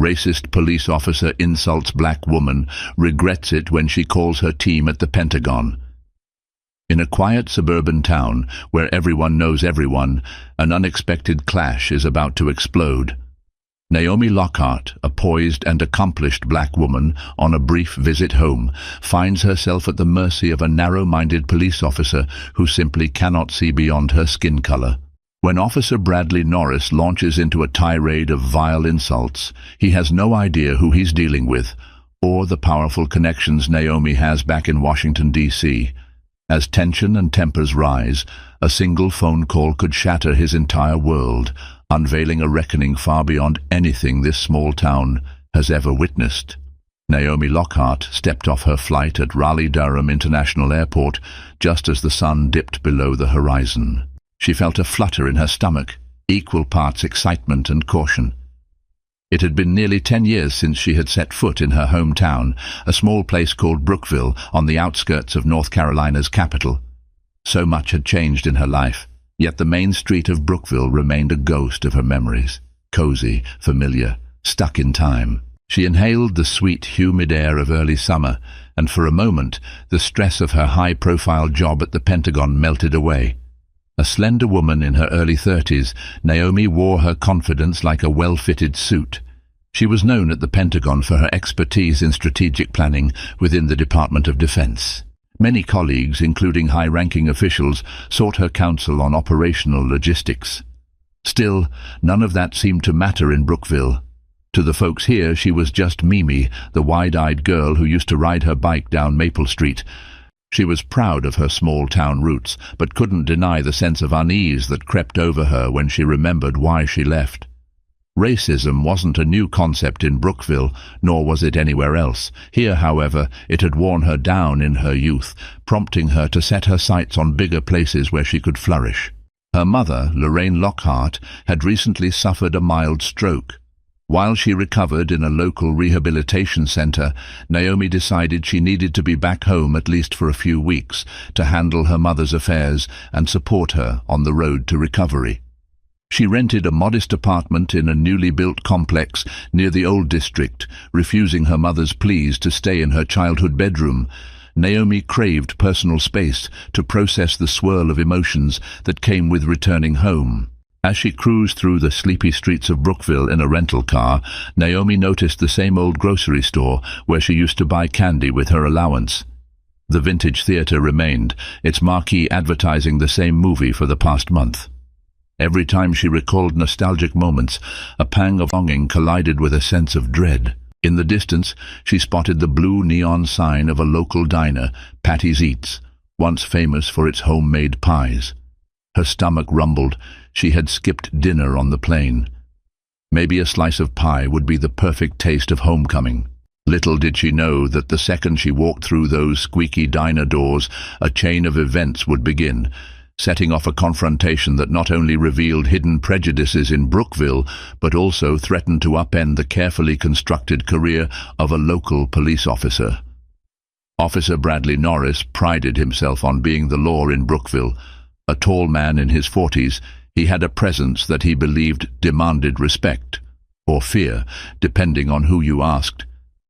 Racist police officer insults black woman, regrets it when she calls her team at the Pentagon. In a quiet suburban town where everyone knows everyone, an unexpected clash is about to explode. Naomi Lockhart, a poised and accomplished black woman on a brief visit home, finds herself at the mercy of a narrow-minded police officer who simply cannot see beyond her skin color. When Officer Bradley Norris launches into a tirade of vile insults, he has no idea who he's dealing with, or the powerful connections Naomi has back in Washington, D.C. As tension and tempers rise, a single phone call could shatter his entire world, unveiling a reckoning far beyond anything this small town has ever witnessed. Naomi Lockhart stepped off her flight at Raleigh-Durham International Airport just as the sun dipped below the horizon. She felt a flutter in her stomach, equal parts excitement and caution. It had been nearly 10 years since she had set foot in her hometown, a small place called Brookville on the outskirts of North Carolina's capital. So much had changed in her life, yet the main street of Brookville remained a ghost of her memories, cozy, familiar, stuck in time. She inhaled the sweet, humid air of early summer, and for a moment the stress of her high-profile job at the Pentagon melted away. A slender woman in her early 30s, Naomi wore her confidence like a well-fitted suit. She was known at the Pentagon for her expertise in strategic planning within the Department of Defense. Many colleagues, including high-ranking officials, sought her counsel on operational logistics. Still, none of that seemed to matter in Brookville. To the folks here, she was just Mimi, the wide-eyed girl who used to ride her bike down Maple Street. She was proud of her small-town roots, but couldn't deny the sense of unease that crept over her when she remembered why she left. Racism wasn't a new concept in Brookville, nor was it anywhere else. Here, however, it had worn her down in her youth, prompting her to set her sights on bigger places where she could flourish. Her mother, Lorraine Lockhart, had recently suffered a mild stroke. While she recovered in a local rehabilitation center, Naomi decided she needed to be back home at least for a few weeks to handle her mother's affairs and support her on the road to recovery. She rented a modest apartment in a newly built complex near the Old District, refusing her mother's pleas to stay in her childhood bedroom. Naomi craved personal space to process the swirl of emotions that came with returning home. As she cruised through the sleepy streets of Brookville in a rental car, Naomi noticed the same old grocery store where she used to buy candy with her allowance. The Vintage Theatre remained, its marquee advertising the same movie for the past month. Every time she recalled nostalgic moments, a pang of longing collided with a sense of dread. In the distance, she spotted the blue neon sign of a local diner, Patty's Eats, once famous for its homemade pies. Her stomach rumbled. She had skipped dinner on the plane. Maybe a slice of pie would be the perfect taste of homecoming. Little did she know that the second she walked through those squeaky diner doors, a chain of events would begin, setting off a confrontation that not only revealed hidden prejudices in Brookville, but also threatened to upend the carefully constructed career of a local police officer. Officer Bradley Norris prided himself on being the law in Brookville. A tall man in his 40s, he had a presence that he believed demanded respect, or fear, depending on who you asked.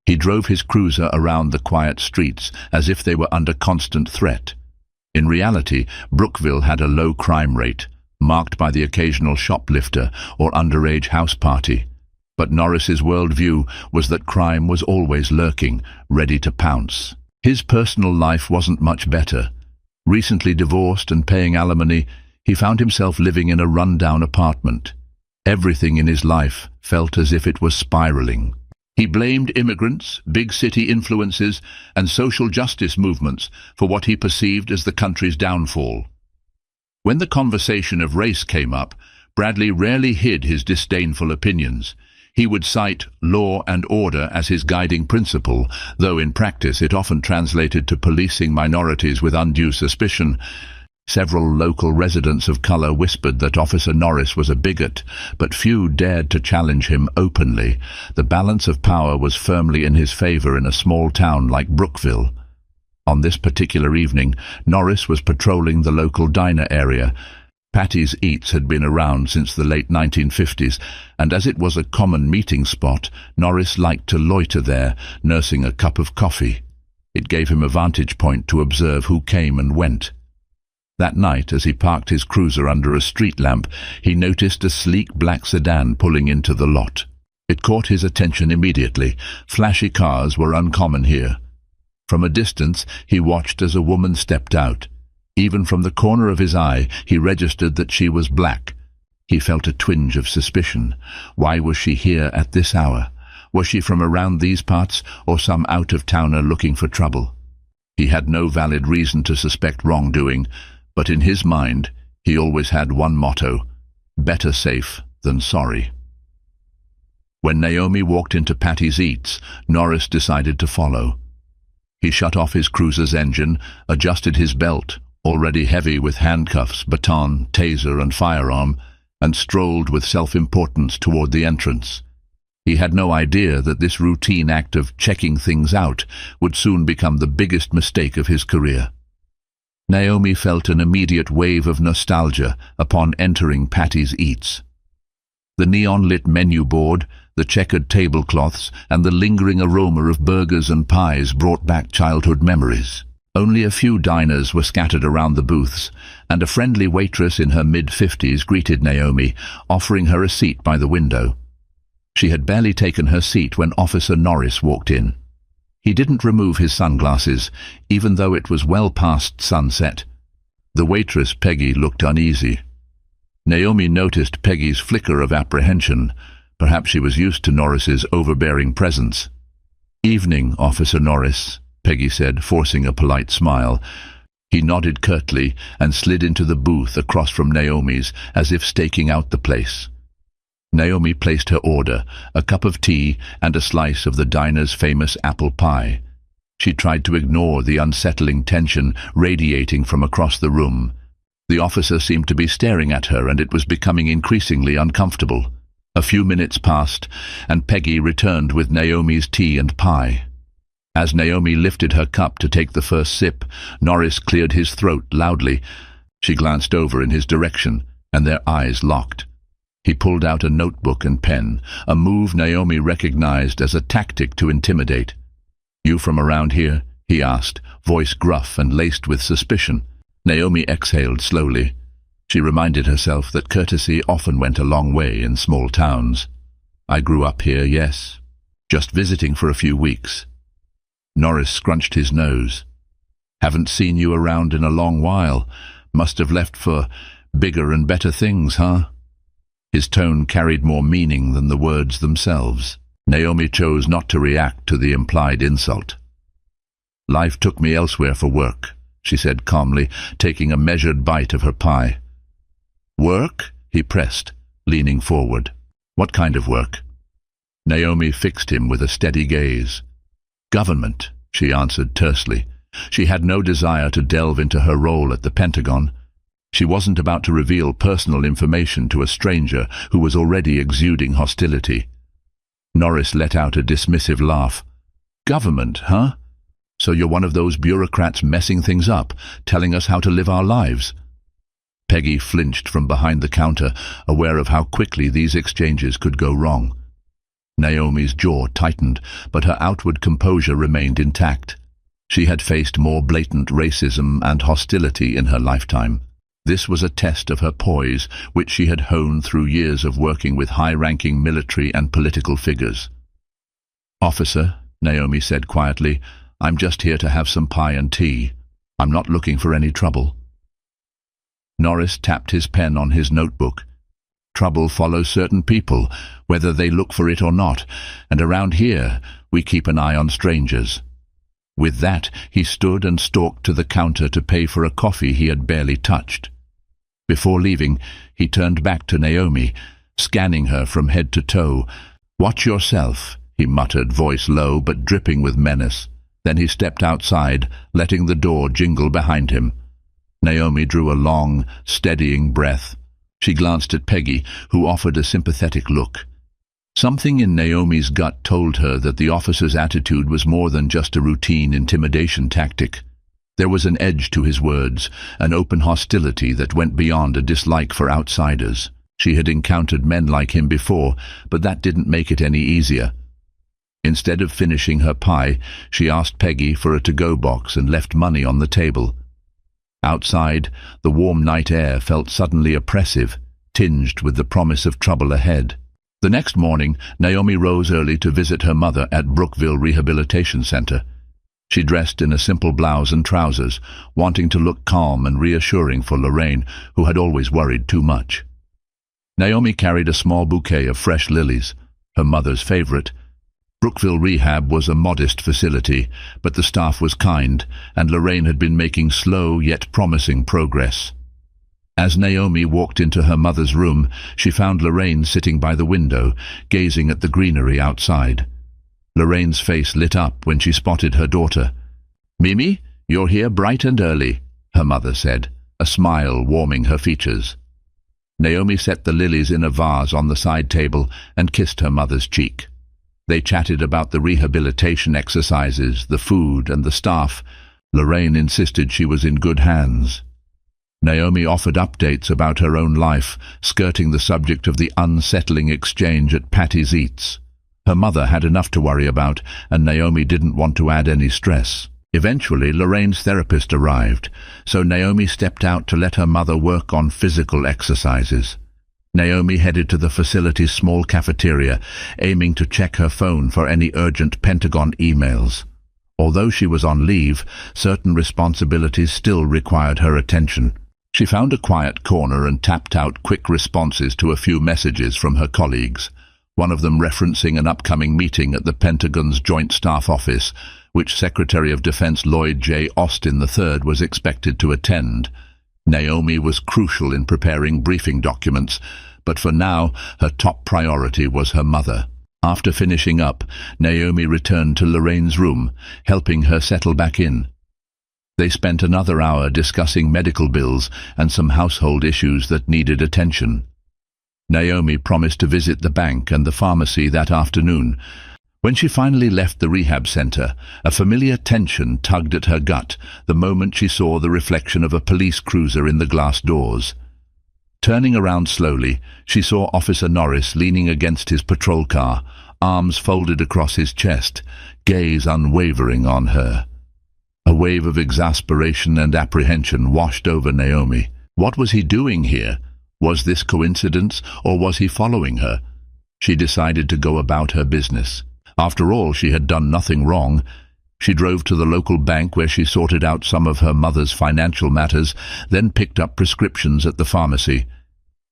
He drove his cruiser around the quiet streets as if they were under constant threat. In reality, Brookville had a low crime rate, marked by the occasional shoplifter or underage house party. But Norris's worldview was that crime was always lurking, ready to pounce. His personal life wasn't much better. Recently divorced and paying alimony, he found himself living in a run-down apartment. Everything in his life felt as if it was spiraling. He blamed immigrants, big city influences, and social justice movements for what he perceived as the country's downfall. When the conversation of race came up, Bradley rarely hid his disdainful opinions. He would cite law and order as his guiding principle, though in practice it often translated to policing minorities with undue suspicion. Several local residents of color whispered that Officer Norris was a bigot, but few dared to challenge him openly. The balance of power was firmly in his favor in a small town like Brookville. On this particular evening, Norris was patrolling the local diner area. Patty's Eats had been around since the late 1950s, and as it was a common meeting spot, Norris liked to loiter there, nursing a cup of coffee. It gave him a vantage point to observe who came and went. That night, as he parked his cruiser under a street lamp, he noticed a sleek black sedan pulling into the lot. It caught his attention immediately. Flashy cars were uncommon here. From a distance, he watched as a woman stepped out. Even from the corner of his eye, he registered that she was black. He felt a twinge of suspicion. Why was she here at this hour? Was she from around these parts, or some out-of-towner looking for trouble? He had no valid reason to suspect wrongdoing, but in his mind, he always had one motto: better safe than sorry. When Naomi walked into Patty's Eats, Norris decided to follow. He shut off his cruiser's engine, adjusted his belt, already heavy with handcuffs, baton, taser and firearm, and strolled with self-importance toward the entrance. He had no idea that this routine act of checking things out would soon become the biggest mistake of his career. Naomi felt an immediate wave of nostalgia upon entering Patty's Eats. The neon-lit menu board, the checkered tablecloths, and the lingering aroma of burgers and pies brought back childhood memories. Only a few diners were scattered around the booths, and a friendly waitress in her mid-50s greeted Naomi, offering her a seat by the window. She had barely taken her seat when Officer Norris walked in. He didn't remove his sunglasses, even though it was well past sunset. The waitress, Peggy, looked uneasy. Naomi noticed Peggy's flicker of apprehension. Perhaps she was used to Norris's overbearing presence. "Evening, Officer Norris," Peggy said, forcing a polite smile. He nodded curtly and slid into the booth across from Naomi's, as if staking out the place. Naomi placed her order, a cup of tea and a slice of the diner's famous apple pie. She tried to ignore the unsettling tension radiating from across the room. The officer seemed to be staring at her, and it was becoming increasingly uncomfortable. A few minutes passed, and Peggy returned with Naomi's tea and pie. As Naomi lifted her cup to take the first sip, Norris cleared his throat loudly. She glanced over in his direction, and their eyes locked. He pulled out a notebook and pen, a move Naomi recognized as a tactic to intimidate. "You from around here?" he asked, voice gruff and laced with suspicion. Naomi exhaled slowly. She reminded herself that courtesy often went a long way in small towns. "I grew up here, yes. Just visiting for a few weeks." Norris scrunched his nose. "Haven't seen you around in a long while. Must have left for bigger and better things, huh?" His tone carried more meaning than the words themselves. Naomi chose not to react to the implied insult. "Life took me elsewhere for work," she said calmly, taking a measured bite of her pie. "Work?" he pressed, leaning forward. "What kind of work?" Naomi fixed him with a steady gaze. "Government," she answered tersely. She had no desire to delve into her role at the Pentagon. She wasn't about to reveal personal information to a stranger who was already exuding hostility. Norris let out a dismissive laugh. "Government, huh? So you're one of those bureaucrats messing things up, telling us how to live our lives?" Peggy flinched from behind the counter, aware of how quickly these exchanges could go wrong. Naomi's jaw tightened, but her outward composure remained intact. She had faced more blatant racism and hostility in her lifetime. This was a test of her poise, which she had honed through years of working with high-ranking military and political figures. "Officer," Naomi said quietly, "I'm just here to have some pie and tea. I'm not looking for any trouble." Norris tapped his pen on his notebook. "Trouble follows certain people, whether they look for it or not, and around here we keep an eye on strangers." With that, he stood and stalked to the counter to pay for a coffee he had barely touched. Before leaving, he turned back to Naomi, scanning her from head to toe. "Watch yourself," he muttered, voice low but dripping with menace. Then he stepped outside, letting the door jingle behind him. Naomi drew a long, steadying breath. She glanced at Peggy, who offered a sympathetic look. Something in Naomi's gut told her that the officer's attitude was more than just a routine intimidation tactic. There was an edge to his words, an open hostility that went beyond a dislike for outsiders. She had encountered men like him before, but that didn't make it any easier. Instead of finishing her pie, she asked Peggy for a to-go box and left money on the table. Outside, the warm night air felt suddenly oppressive, tinged with the promise of trouble ahead. The next morning, Naomi rose early to visit her mother at Brookville Rehabilitation Center. She dressed in a simple blouse and trousers, wanting to look calm and reassuring for Lorraine, who had always worried too much. Naomi carried a small bouquet of fresh lilies, her mother's favorite. Brookville Rehab was a modest facility, but the staff was kind, and Lorraine had been making slow yet promising progress. As Naomi walked into her mother's room, she found Lorraine sitting by the window, gazing at the greenery outside. Lorraine's face lit up when she spotted her daughter. "Mimi, you're here bright and early," her mother said, a smile warming her features. Naomi set the lilies in a vase on the side table and kissed her mother's cheek. They chatted about the rehabilitation exercises, the food, and the staff. Lorraine insisted she was in good hands. Naomi offered updates about her own life, skirting the subject of the unsettling exchange at Patty's Eats. Her mother had enough to worry about, and Naomi didn't want to add any stress. Eventually, Lorraine's therapist arrived, so Naomi stepped out to let her mother work on physical exercises. Naomi headed to the facility's small cafeteria, aiming to check her phone for any urgent Pentagon emails. Although she was on leave, certain responsibilities still required her attention. She found a quiet corner and tapped out quick responses to a few messages from her colleagues, one of them referencing an upcoming meeting at the Pentagon's Joint Staff Office, which Secretary of Defense Lloyd J. Austin III was expected to attend. Naomi was crucial in preparing briefing documents, but for now her top priority was her mother. After finishing up, Naomi returned to Lorraine's room, helping her settle back in. They spent another hour discussing medical bills and some household issues that needed attention. Naomi promised to visit the bank and the pharmacy that afternoon. When she finally left the rehab center, a familiar tension tugged at her gut the moment she saw the reflection of a police cruiser in the glass doors. Turning around slowly, she saw Officer Norris leaning against his patrol car, arms folded across his chest, gaze unwavering on her. A wave of exasperation and apprehension washed over Naomi. What was he doing here? Was this coincidence, or was he following her? She decided to go about her business. After all, she had done nothing wrong. She drove to the local bank where she sorted out some of her mother's financial matters, then picked up prescriptions at the pharmacy.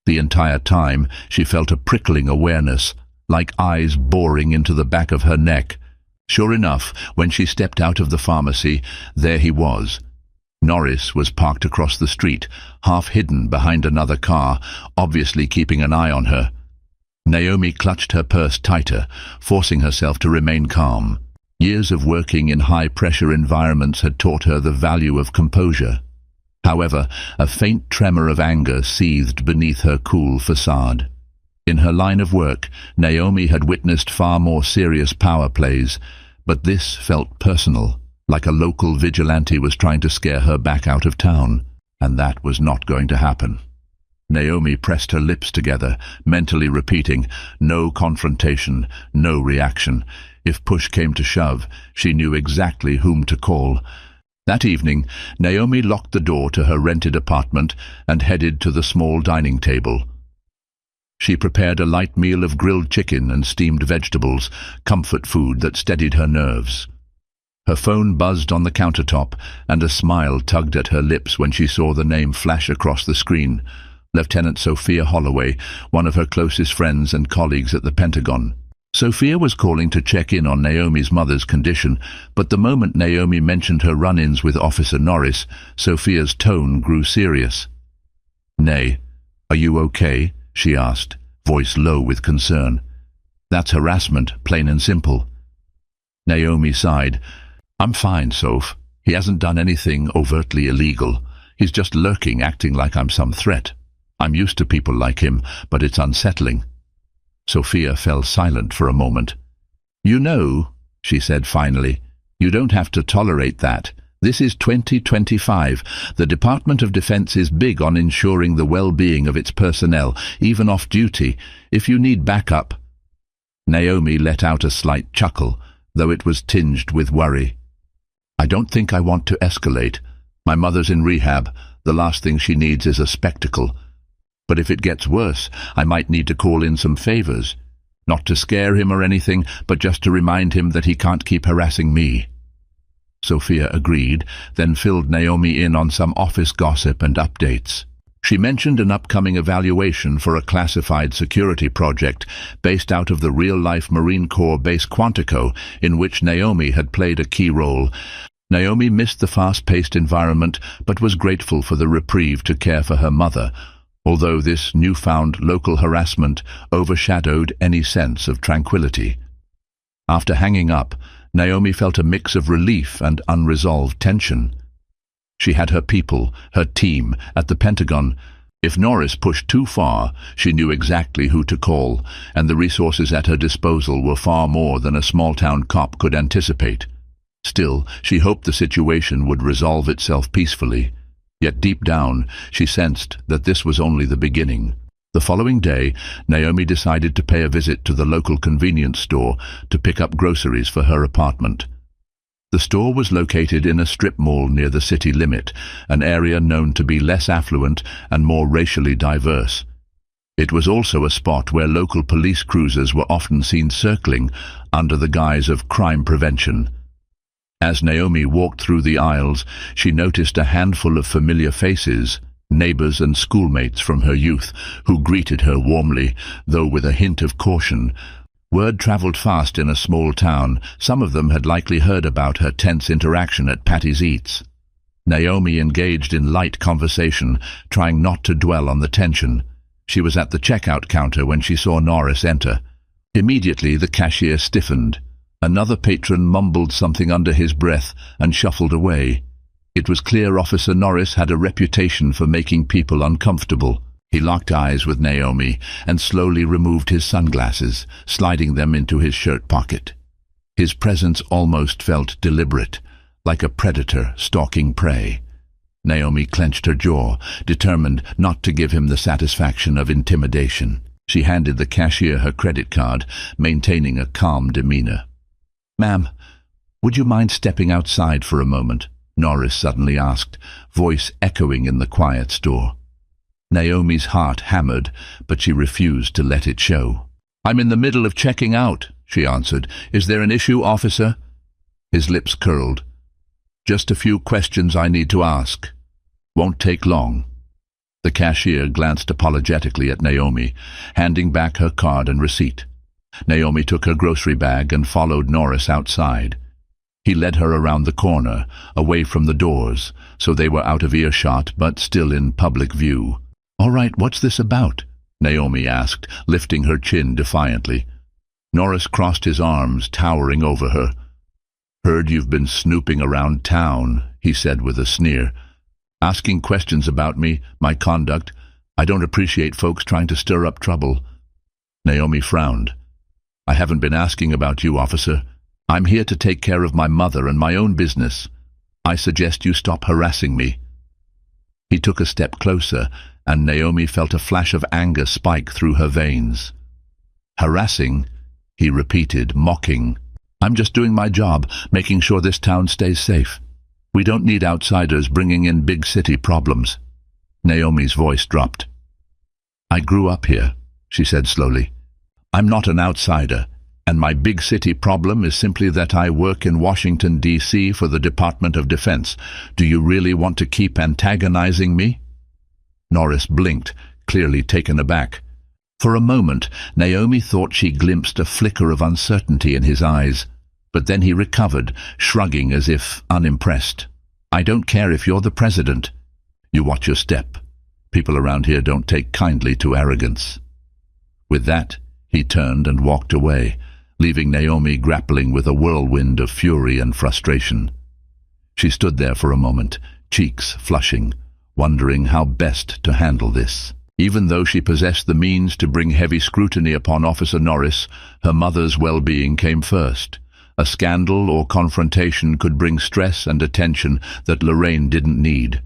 The entire time, she felt a prickling awareness, like eyes boring into the back of her neck. Sure enough, when she stepped out of the pharmacy, there he was. Norris was parked across the street, half hidden behind another car, obviously keeping an eye on her. Naomi clutched her purse tighter, forcing herself to remain calm. Years of working in high-pressure environments had taught her the value of composure. However, a faint tremor of anger seethed beneath her cool facade. In her line of work, Naomi had witnessed far more serious power plays, but this felt personal, like a local vigilante was trying to scare her back out of town, and that was not going to happen. Naomi pressed her lips together, mentally repeating, no confrontation, no reaction. If push came to shove, she knew exactly whom to call. That evening, Naomi locked the door to her rented apartment and headed to the small dining table. She prepared a light meal of grilled chicken and steamed vegetables, comfort food that steadied her nerves. Her phone buzzed on the countertop, and a smile tugged at her lips when she saw the name flash across the screen. Lieutenant Sophia Holloway, one of her closest friends and colleagues at the Pentagon. Sophia was calling to check in on Naomi's mother's condition, but the moment Naomi mentioned her run-ins with Officer Norris, Sophia's tone grew serious. "Nay, are you okay?" she asked, voice low with concern. "That's harassment, plain and simple." Naomi sighed. "I'm fine, Soph. He hasn't done anything overtly illegal. He's just lurking, acting like I'm some threat. I'm used to people like him, but it's unsettling." Sophia fell silent for a moment. "You know," she said finally, "you don't have to tolerate that. This is 2025. The Department of Defense is big on ensuring the well-being of its personnel, even off-duty. If you need backup." Naomi let out a slight chuckle, though it was tinged with worry. "I don't think I want to escalate. My mother's in rehab. The last thing she needs is a spectacle. But if it gets worse, I might need to call in some favors. Not to scare him or anything, but just to remind him that he can't keep harassing me." Sophia agreed, then filled Naomi in on some office gossip and updates. She mentioned an upcoming evaluation for a classified security project based out of the real-life Marine Corps base Quantico, in which Naomi had played a key role. Naomi missed the fast-paced environment, but was grateful for the reprieve to care for her mother, although this newfound local harassment overshadowed any sense of tranquility. After hanging up, Naomi felt a mix of relief and unresolved tension. She had her people, her team, at the Pentagon. If Norris pushed too far, she knew exactly who to call, and the resources at her disposal were far more than a small-town cop could anticipate. Still, she hoped the situation would resolve itself peacefully. Yet deep down, she sensed that this was only the beginning. The following day, Naomi decided to pay a visit to the local convenience store to pick up groceries for her apartment. The store was located in a strip mall near the city limit, an area known to be less affluent and more racially diverse. It was also a spot where local police cruisers were often seen circling under the guise of crime prevention. As Naomi walked through the aisles, she noticed a handful of familiar faces, neighbors and schoolmates from her youth, who greeted her warmly, though with a hint of caution. Word traveled fast in a small town. Some of them had likely heard about her tense interaction at Patty's Eats. Naomi engaged in light conversation, trying not to dwell on the tension. She was at the checkout counter when she saw Norris enter. Immediately the cashier stiffened. Another patron mumbled something under his breath and shuffled away. It was clear Officer Norris had a reputation for making people uncomfortable. He locked eyes with Naomi and slowly removed his sunglasses, sliding them into his shirt pocket. His presence almost felt deliberate, like a predator stalking prey. Naomi clenched her jaw, determined not to give him the satisfaction of intimidation. She handed the cashier her credit card, maintaining a calm demeanor. "Ma'am, would you mind stepping outside for a moment?" Norris suddenly asked, voice echoing in the quiet store. Naomi's heart hammered, but she refused to let it show. "I'm in the middle of checking out," she answered. "Is there an issue, officer?" His lips curled. "Just a few questions I need to ask. Won't take long." The cashier glanced apologetically at Naomi, handing back her card and receipt. Naomi took her grocery bag and followed Norris outside. He led her around the corner, away from the doors, so they were out of earshot but still in public view. "All right, what's this about?" Naomi asked, lifting her chin defiantly. Norris crossed his arms, towering over her. "Heard you've been snooping around town," he said with a sneer. "Asking questions about me, my conduct. I don't appreciate folks trying to stir up trouble." Naomi frowned. "I haven't been asking about you, officer. I'm here to take care of my mother and my own business. I suggest you stop harassing me." He took a step closer, and Naomi felt a flash of anger spike through her veins. "Harassing?" he repeated, mocking. "I'm just doing my job, making sure this town stays safe. We don't need outsiders bringing in big city problems." Naomi's voice dropped. "I grew up here," she said slowly. "I'm not an outsider, and my big city problem is simply that I work in Washington, D.C. for the Department of Defense. Do you really want to keep antagonizing me?" Norris blinked, clearly taken aback. For a moment, Naomi thought she glimpsed a flicker of uncertainty in his eyes, but then he recovered, shrugging as if unimpressed. "I don't care if you're the president. You watch your step. People around here don't take kindly to arrogance." With that, he turned and walked away, leaving Naomi grappling with a whirlwind of fury and frustration. She stood there for a moment, cheeks flushing, wondering how best to handle this. Even though she possessed the means to bring heavy scrutiny upon Officer Norris, her mother's well-being came first. A scandal or confrontation could bring stress and attention that Lorraine didn't need.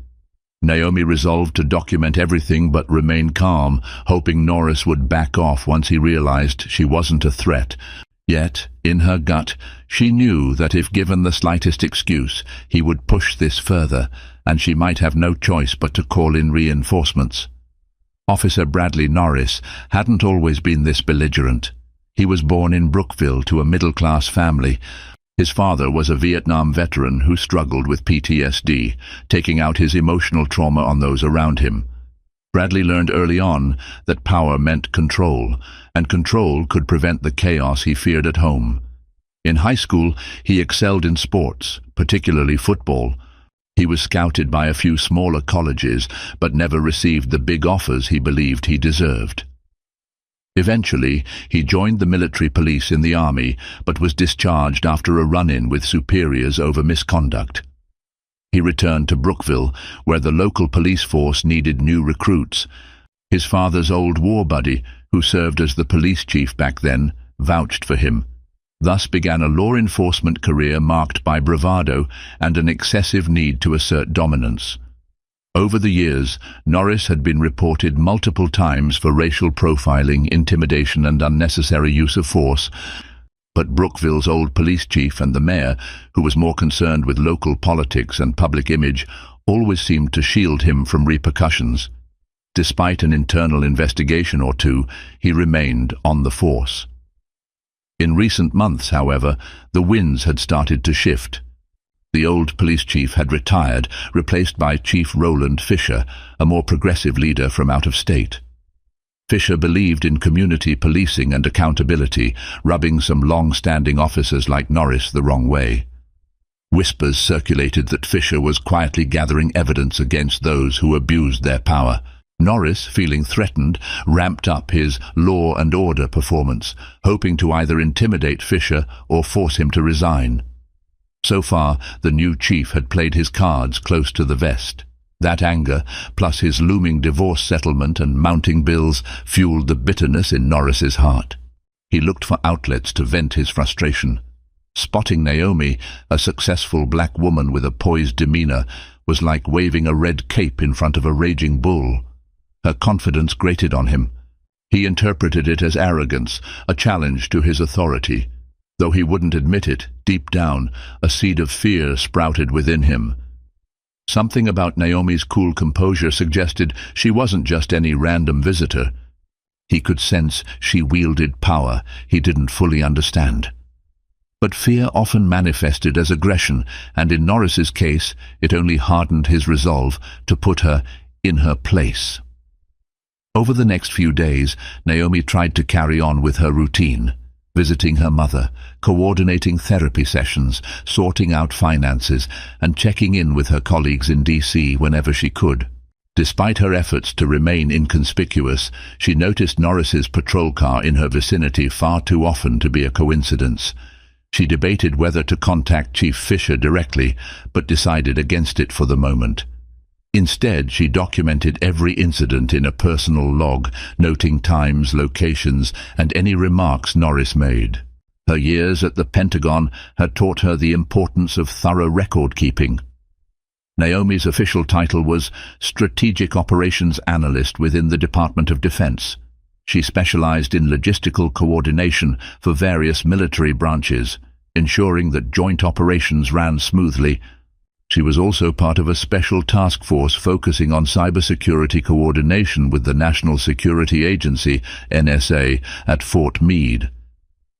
Naomi resolved to document everything but remain calm, hoping Norris would back off once he realized she wasn't a threat. Yet, in her gut, she knew that if given the slightest excuse, he would push this further, and she might have no choice but to call in reinforcements. Officer Bradley Norris hadn't always been this belligerent. He was born in Brookville to a middle-class family. His father was a Vietnam veteran who struggled with PTSD, taking out his emotional trauma on those around him. Bradley learned early on that power meant control, and control could prevent the chaos he feared at home. In high school, he excelled in sports, particularly football. He was scouted by a few smaller colleges, but never received the big offers he believed he deserved. Eventually, he joined the military police in the army, but was discharged after a run-in with superiors over misconduct. He returned to Brookville, where the local police force needed new recruits. His father's old war buddy, who served as the police chief back then, vouched for him. Thus began a law enforcement career marked by bravado and an excessive need to assert dominance. Over the years, Norris had been reported multiple times for racial profiling, intimidation, and unnecessary use of force. But Brookville's old police chief and the mayor, who was more concerned with local politics and public image, always seemed to shield him from repercussions. Despite an internal investigation or two, he remained on the force. In recent months, however, the winds had started to shift. The old police chief had retired, replaced by Chief Roland Fisher, a more progressive leader from out of state. Fisher believed in community policing and accountability, rubbing some long-standing officers like Norris the wrong way. Whispers circulated that Fisher was quietly gathering evidence against those who abused their power. Norris, feeling threatened, ramped up his law and order performance, hoping to either intimidate Fisher or force him to resign. So far, the new chief had played his cards close to the vest. That anger, plus his looming divorce settlement and mounting bills, fueled the bitterness in Norris's heart. He looked for outlets to vent his frustration. Spotting Naomi, a successful black woman with a poised demeanor, was like waving a red cape in front of a raging bull. Her confidence grated on him. He interpreted it as arrogance, a challenge to his authority. Though he wouldn't admit it, deep down, a seed of fear sprouted within him. Something about Naomi's cool composure suggested she wasn't just any random visitor. He could sense she wielded power he didn't fully understand. But fear often manifested as aggression, and in Norris's case, it only hardened his resolve to put her in her place. Over the next few days, Naomi tried to carry on with her routine. Visiting her mother, coordinating therapy sessions, sorting out finances, and checking in with her colleagues in D.C. whenever she could. Despite her efforts to remain inconspicuous, she noticed Norris's patrol car in her vicinity far too often to be a coincidence. She debated whether to contact Chief Fisher directly, but decided against it for the moment. Instead, she documented every incident in a personal log, noting times, locations, and any remarks Norris made. Her years at the Pentagon had taught her the importance of thorough record-keeping. Naomi's official title was Strategic Operations Analyst within the Department of Defense. She specialized in logistical coordination for various military branches, ensuring that joint operations ran smoothly. She was also part of a special task force focusing on cybersecurity coordination with the National Security Agency, NSA, at Fort Meade.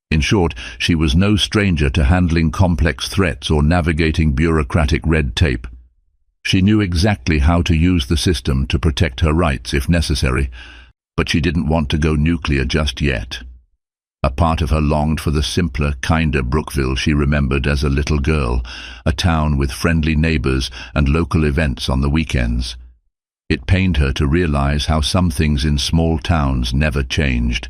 In short, she was no stranger to handling complex threats or navigating bureaucratic red tape. She knew exactly how to use the system to protect her rights if necessary, but she didn't want to go nuclear just yet. A part of her longed for the simpler, kinder Brookville she remembered as a little girl, a town with friendly neighbors and local events on the weekends. It pained her to realize how some things in small towns never changed.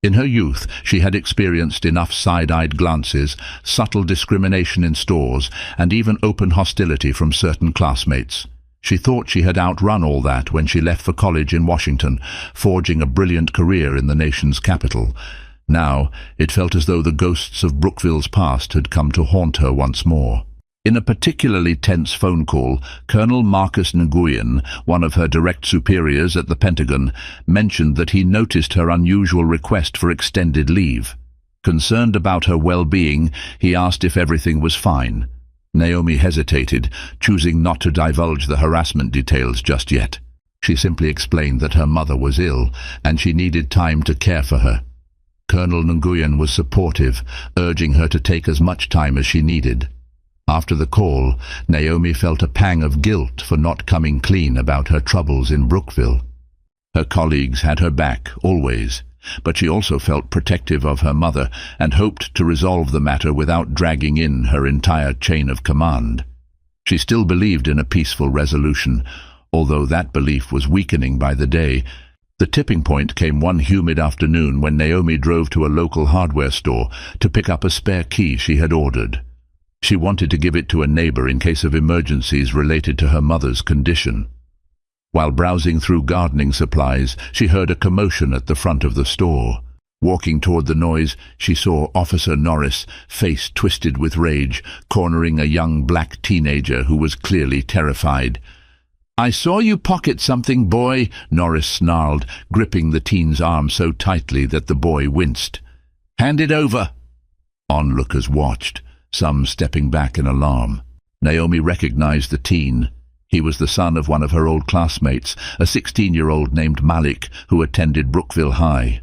In her youth, she had experienced enough side-eyed glances, subtle discrimination in stores, and even open hostility from certain classmates. She thought she had outrun all that when she left for college in Washington, forging a brilliant career in the nation's capital. Now it felt as though the ghosts of Brookville's past had come to haunt her once more. In a particularly tense phone call, Colonel Marcus Nguyen, one of her direct superiors at the Pentagon, mentioned that he noticed her unusual request for extended leave. Concerned about her well-being, he asked if everything was fine. Naomi hesitated, choosing not to divulge the harassment details just yet. She simply explained that her mother was ill, and she needed time to care for her. Colonel Nguyen was supportive, urging her to take as much time as she needed. After the call, Naomi felt a pang of guilt for not coming clean about her troubles in Brookville. Her colleagues had her back, always, but she also felt protective of her mother and hoped to resolve the matter without dragging in her entire chain of command. She still believed in a peaceful resolution, although that belief was weakening by the day. The tipping point came one humid afternoon when Naomi drove to a local hardware store to pick up a spare key she had ordered. She wanted to give it to a neighbor in case of emergencies related to her mother's condition. While browsing through gardening supplies, she heard a commotion at the front of the store. Walking toward the noise, she saw Officer Norris, face twisted with rage, cornering a young black teenager who was clearly terrified. "I saw you pocket something, boy," Norris snarled, gripping the teen's arm so tightly that the boy winced. "Hand it over." Onlookers watched, some stepping back in alarm. Naomi recognized the teen. He was the son of one of her old classmates, a 16-year-old named Malik who attended Brookville High.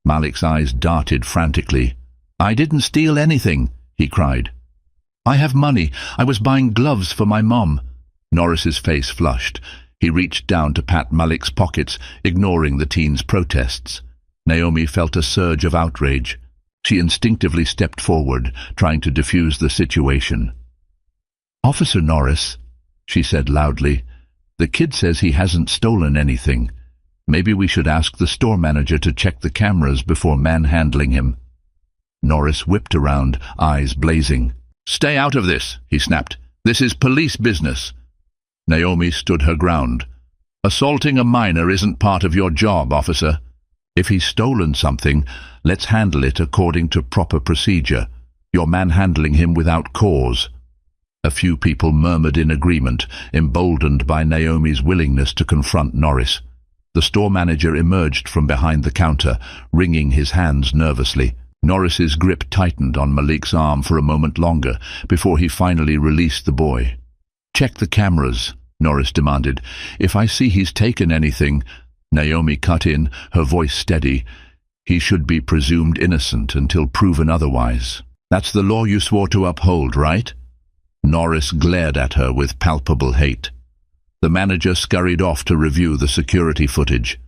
Malik's eyes darted frantically. "I didn't steal anything," he cried. "I have money. I was buying gloves for my mom." Norris's face flushed. He reached down to pat Malik's pockets, ignoring the teen's protests. Naomi felt a surge of outrage. She instinctively stepped forward, trying to defuse the situation. "Officer Norris," she said loudly, "the kid says he hasn't stolen anything. Maybe we should ask the store manager to check the cameras before manhandling him." Norris whipped around, eyes blazing. "Stay out of this," he snapped. "This is police business." Naomi stood her ground. "Assaulting a minor isn't part of your job, officer. If he's stolen something, let's handle it according to proper procedure. You're manhandling him without cause." A few people murmured in agreement, emboldened by Naomi's willingness to confront Norris. The store manager emerged from behind the counter, wringing his hands nervously. Norris's grip tightened on Malik's arm for a moment longer, before he finally released the boy. "Check the cameras," Norris demanded. "If I see he's taken anything—" Naomi cut in, her voice steady. "He should be presumed innocent until proven otherwise. That's the law you swore to uphold, right?" Norris glared at her with palpable hate. The manager scurried off to review the security footage.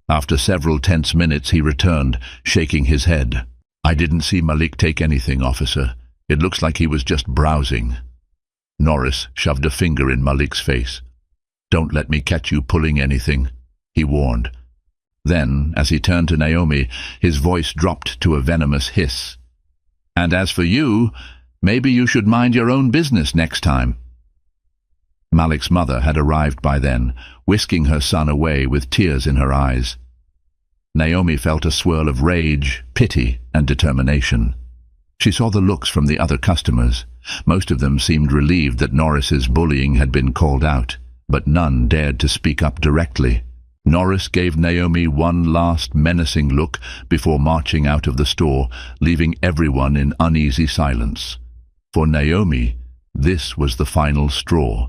After several tense minutes he returned, shaking his head. "I didn't see Malik take anything, officer. It looks like he was just browsing." Norris shoved a finger in Malik's face. "Don't let me catch you pulling anything," he warned. Then, as he turned to Naomi, his voice dropped to a venomous hiss. "And as for you, maybe you should mind your own business next time." Malik's mother had arrived by then, whisking her son away with tears in her eyes. Naomi felt a swirl of rage, pity, and determination. She saw the looks from the other customers. Most of them seemed relieved that Norris's bullying had been called out, but none dared to speak up directly. Norris gave Naomi one last menacing look before marching out of the store, leaving everyone in uneasy silence. For Naomi, this was the final straw.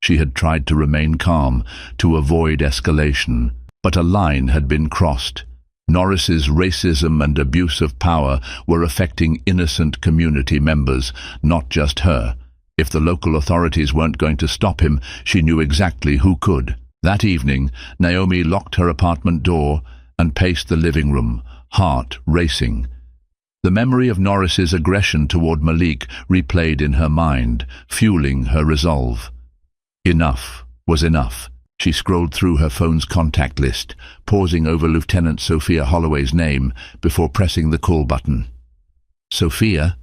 She had tried to remain calm, to avoid escalation, but a line had been crossed. Norris's racism and abuse of power were affecting innocent community members, not just her. If the local authorities weren't going to stop him, she knew exactly who could. That evening, Naomi locked her apartment door and paced the living room, heart racing. The memory of Norris's aggression toward Malik replayed in her mind, fueling her resolve. Enough was enough. She scrolled through her phone's contact list, pausing over Lieutenant Sophia Holloway's name before pressing the call button. "Sophia?"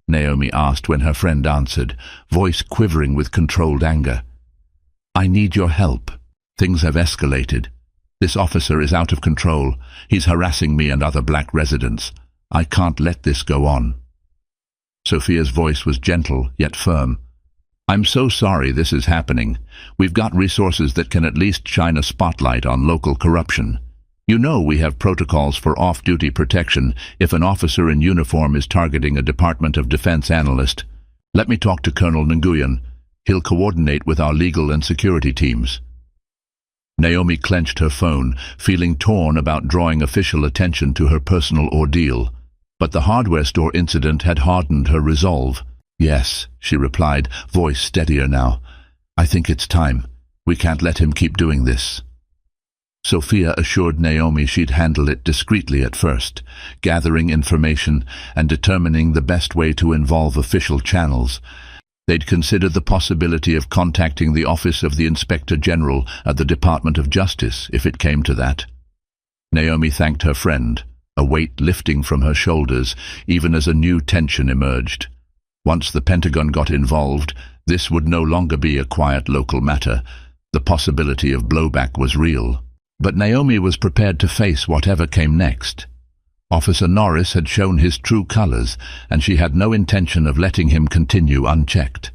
Naomi asked when her friend answered, voice quivering with controlled anger. "I need your help. Things have escalated. This officer is out of control. He's harassing me and other black residents. I can't let this go on." Sophia's voice was gentle, yet firm. "I'm so sorry this is happening. We've got resources that can at least shine a spotlight on local corruption. You know we have protocols for off-duty protection if an officer in uniform is targeting a Department of Defense analyst. Let me talk to Colonel Nguyen. He'll coordinate with our legal and security teams." Naomi clenched her phone, feeling torn about drawing official attention to her personal ordeal. But the hardware store incident had hardened her resolve. "Yes," she replied, voice steadier now. "I think it's time. We can't let him keep doing this." Sophia assured Naomi she'd handle it discreetly at first, gathering information and determining the best way to involve official channels. They'd consider the possibility of contacting the Office of the Inspector General at the Department of Justice, if it came to that. Naomi thanked her friend, a weight lifting from her shoulders, even as a new tension emerged. Once the Pentagon got involved, this would no longer be a quiet local matter. The possibility of blowback was real. But Naomi was prepared to face whatever came next. Officer Norris had shown his true colors, and she had no intention of letting him continue unchecked.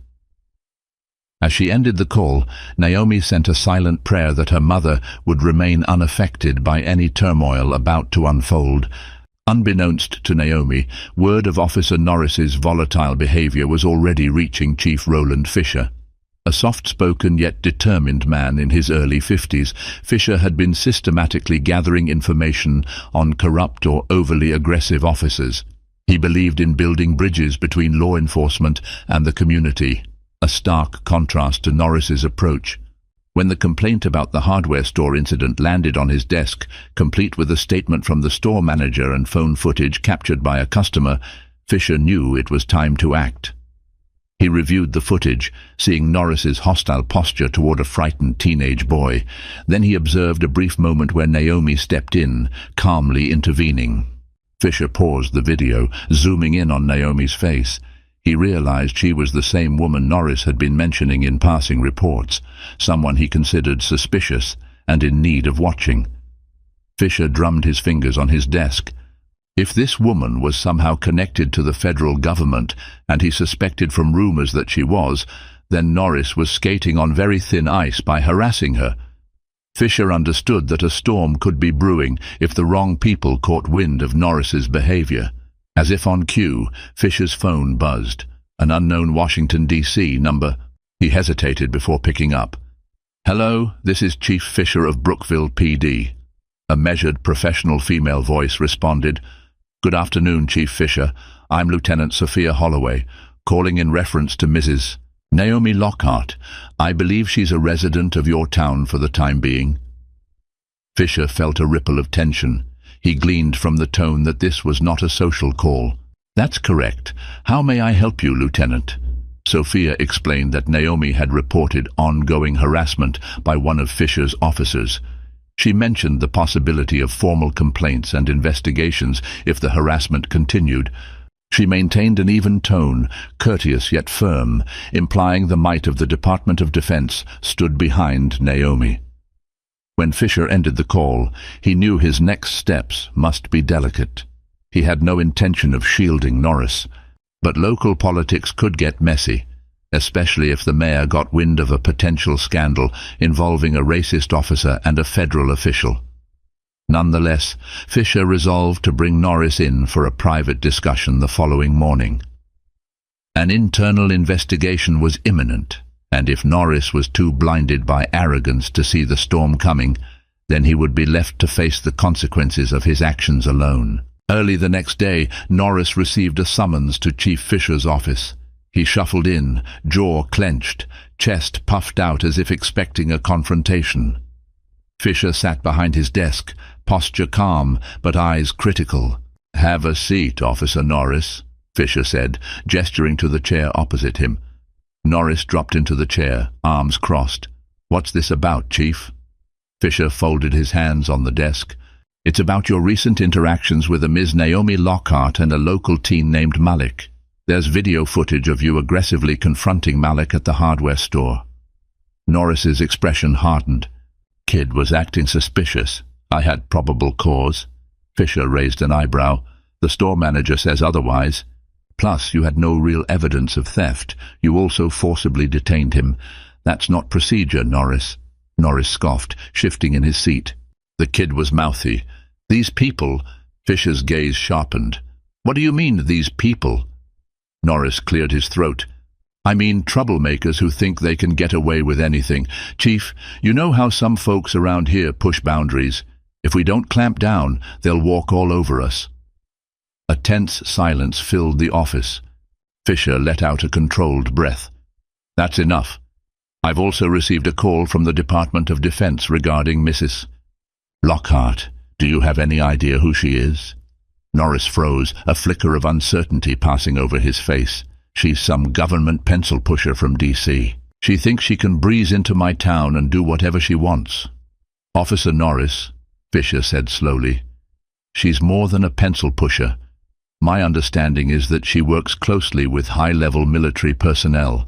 As she ended the call, Naomi sent a silent prayer that her mother would remain unaffected by any turmoil about to unfold. Unbeknownst to Naomi, word of Officer Norris's volatile behavior was already reaching Chief Roland Fisher. A soft-spoken yet determined man in his early 50s, Fisher had been systematically gathering information on corrupt or overly aggressive officers. He believed in building bridges between law enforcement and the community, a stark contrast to Norris's approach. When the complaint about the hardware store incident landed on his desk, complete with a statement from the store manager and phone footage captured by a customer, Fisher knew it was time to act. He reviewed the footage, seeing Norris's hostile posture toward a frightened teenage boy. Then he observed a brief moment where Naomi stepped in, calmly intervening. Fisher paused the video, zooming in on Naomi's face. He realized she was the same woman Norris had been mentioning in passing reports, someone he considered suspicious and in need of watching. Fisher drummed his fingers on his desk. If this woman was somehow connected to the federal government, and he suspected from rumors that she was, then Norris was skating on very thin ice by harassing her. Fisher understood that a storm could be brewing if the wrong people caught wind of Norris's behavior. As if on cue, Fisher's phone buzzed. An unknown Washington, D.C. number. He hesitated before picking up. "Hello, this is Chief Fisher of Brookville PD." A measured, professional female voice responded. "Good afternoon, Chief Fisher. I'm Lieutenant Sophia Holloway, calling in reference to Mrs. Naomi Lockhart. I believe she's a resident of your town for the time being." Fisher felt a ripple of tension. He gleaned from the tone that this was not a social call. "That's correct. How may I help you, Lieutenant?" Sophia explained that Naomi had reported ongoing harassment by one of Fisher's officers. She mentioned the possibility of formal complaints and investigations if the harassment continued. She maintained an even tone, courteous yet firm, implying the might of the Department of Defense stood behind Naomi. When Fisher ended the call, he knew his next steps must be delicate. He had no intention of shielding Norris, but local politics could get messy, especially if the mayor got wind of a potential scandal involving a racist officer and a federal official. Nonetheless, Fisher resolved to bring Norris in for a private discussion the following morning. An internal investigation was imminent, and if Norris was too blinded by arrogance to see the storm coming, then he would be left to face the consequences of his actions alone. Early the next day, Norris received a summons to Chief Fisher's office. He shuffled in, jaw clenched, chest puffed out as if expecting a confrontation. Fisher sat behind his desk, posture calm, but eyes critical. "Have a seat, Officer Norris," Fisher said, gesturing to the chair opposite him. Norris dropped into the chair, arms crossed. "What's this about, Chief?" Fisher folded his hands on the desk. "It's about your recent interactions with a Ms. Naomi Lockhart and a local teen named Malik. There's video footage of you aggressively confronting Malik at the hardware store." Norris's expression hardened. "Kid was acting suspicious. I had probable cause." Fisher raised an eyebrow. The store manager says otherwise. Plus, you had no real evidence of theft. You also forcibly detained him. That's not procedure, Norris. Norris scoffed, shifting in his seat. The kid was mouthy. These people... Fisher's gaze sharpened. What do you mean, these people? Norris cleared his throat. I mean troublemakers who think they can get away with anything. Chief, you know how some folks around here push boundaries. If we don't clamp down, they'll walk all over us. A tense silence filled the office. Fisher let out a controlled breath. That's enough. I've also received a call from the Department of Defense regarding Mrs. Lockhart. Do you have any idea who she is? Norris froze, a flicker of uncertainty passing over his face. She's some government pencil pusher from D.C. She thinks she can breeze into my town and do whatever she wants. Officer Norris, Fisher said slowly, she's more than a pencil pusher. My understanding is that she works closely with high-level military personnel.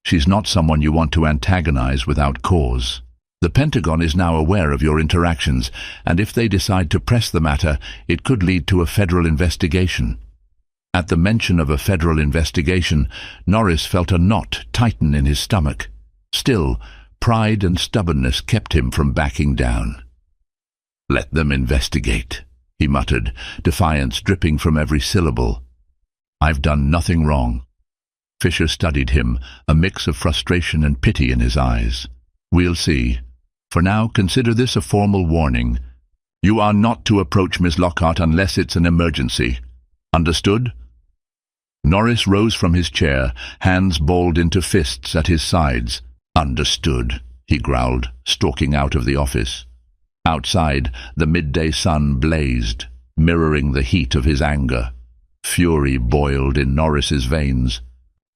She's not someone you want to antagonize without cause. The Pentagon is now aware of your interactions, and if they decide to press the matter, it could lead to a federal investigation. At the mention of a federal investigation, Norris felt a knot tighten in his stomach. Still, pride and stubbornness kept him from backing down. Let them investigate, he muttered, defiance dripping from every syllable. I've done nothing wrong. Fisher studied him, a mix of frustration and pity in his eyes. We'll see. For now, consider this a formal warning. You are not to approach Miss Lockhart unless it's an emergency. Understood? Norris rose from his chair, hands balled into fists at his sides. Understood, he growled, stalking out of the office. Outside, the midday sun blazed, mirroring the heat of his anger. Fury boiled in Norris's veins.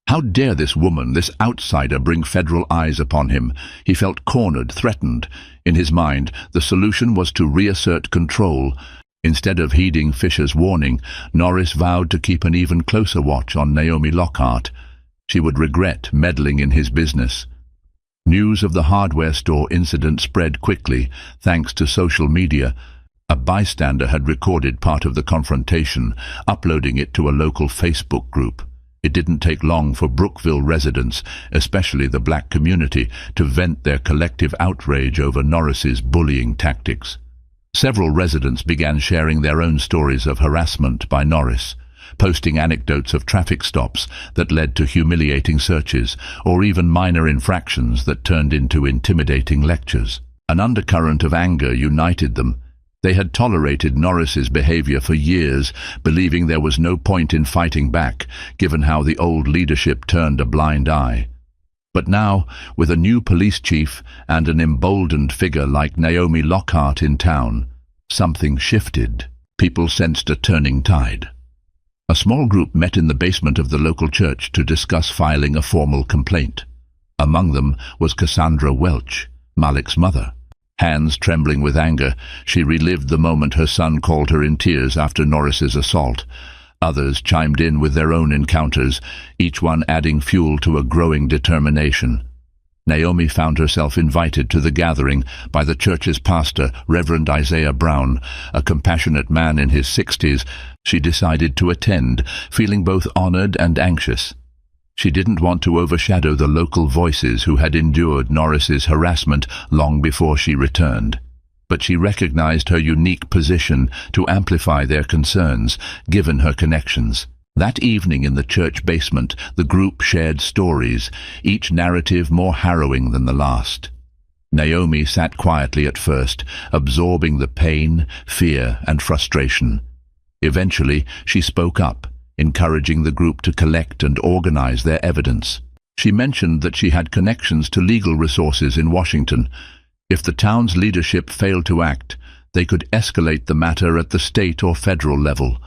How dare this woman, this outsider, bring federal eyes upon him? He felt cornered, threatened. In his mind, the solution was to reassert control. Instead of heeding Fisher's warning, Norris vowed to keep an even closer watch on Naomi Lockhart. She would regret meddling in his business. News of the hardware store incident spread quickly, thanks to social media. A bystander had recorded part of the confrontation, uploading it to a local Facebook group. It didn't take long for Brookville residents, especially the black community, to vent their collective outrage over Norris's bullying tactics. Several residents began sharing their own stories of harassment by Norris, posting anecdotes of traffic stops that led to humiliating searches, or even minor infractions that turned into intimidating lectures. An undercurrent of anger united them. They had tolerated Norris's behavior for years, believing there was no point in fighting back, given how the old leadership turned a blind eye. But now, with a new police chief and an emboldened figure like Naomi Lockhart in town, something shifted. People sensed a turning tide. A small group met in the basement of the local church to discuss filing a formal complaint. Among them was Cassandra Welch, Malik's mother. Hands trembling with anger, she relived the moment her son called her in tears after Norris's assault. Others chimed in with their own encounters, each one adding fuel to a growing determination. Naomi found herself invited to the gathering by the church's pastor, Reverend Isaiah Brown, a compassionate man in his 60s. She decided to attend, feeling both honored and anxious. She didn't want to overshadow the local voices who had endured Norris's harassment long before she returned. But she recognized her unique position to amplify their concerns, given her connections. That evening in the church basement, the group shared stories, each narrative more harrowing than the last. Naomi sat quietly at first, absorbing the pain, fear, and frustration. Eventually, she spoke up, encouraging the group to collect and organize their evidence. She mentioned that she had connections to legal resources in Washington. If the town's leadership failed to act, they could escalate the matter at the state or federal level.